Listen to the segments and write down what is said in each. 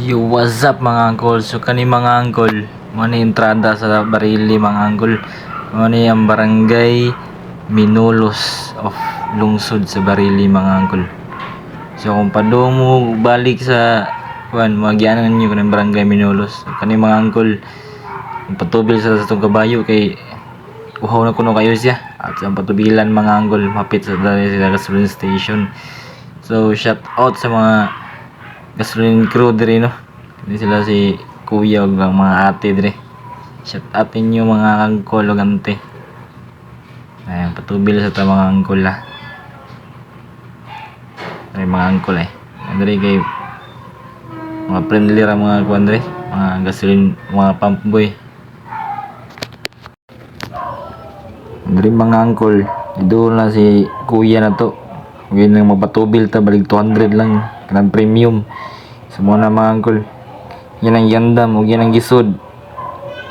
Yo, what's up mga angkol? So kani mga angkol, mo ni entrada sa Barili mga angkol. Mo ni ang barangay Minolos of lungsod sa Barili mga angkol. So kung padomo balik sa magianan niyo kanang barangay Minolos. So, kani mga angkol, patubil sa itong kabayo kay uhaw na kuno kayo siya. At sa patubilan mga angkol, mapit sa gasoline station. So shout out sa mga gasoline crew dire, no. Hindi sila si kuya ug ang mga ate dire. Shout out ninyo mga angkol ug ante. Ayan, patubil sa ta mga angkol ha. Ay mga angkol Andre kay mga friendly ra mga kuan dire, mga gasoline, mga pump boy. Andre mga angkol, idol na si kuya na to. Huwag nang magpatubil ta, balik 200 lang kanang premium. Semua na mga angkol, yan ang yandam o yan ang gisod.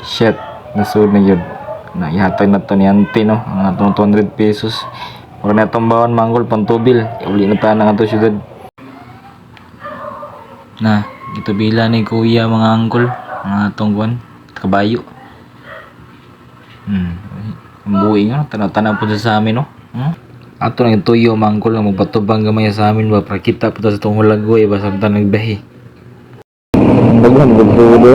Shit, nasud na yun. Na ihatag na to ni ante, no, ang atong 200 pesos. Huwag na itong bawon mga angkol, pantubil. Uli na tayo ng ato syudad. Na, ito bila ni kuya mga angkol, mga atong kuan kabayo. Ang buhay nga, tanaw-tanaw po sa amin, no. Ato nang tuyo mga angkol nga magpatubang gamay sa amin ba para kita po sa itong hulagoy ba sa tanang bahi. Daghan gud Bobo.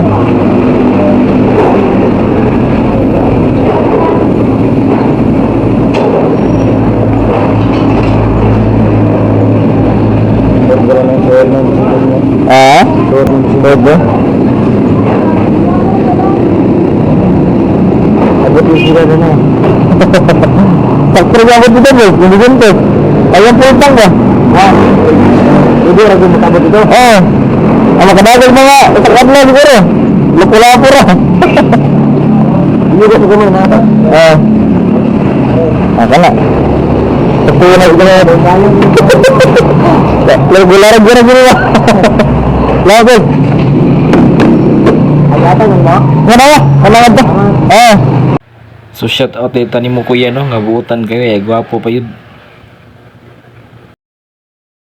Abot sila na. Sakto abot dito bro, hindi ganito. Ayun po utang ba? Hindi ra gyud makabot dito. Ang makadagal mga sakadla siguro. Lupo-lapo ra. Hindi ko gumay na ata. Kana. Sakto na ito na. Regular gura. Lago. Ayata nang mo? Wala ba? So shout out ito ni mo kuya, no, nga buutan kayo gwapo pa yun.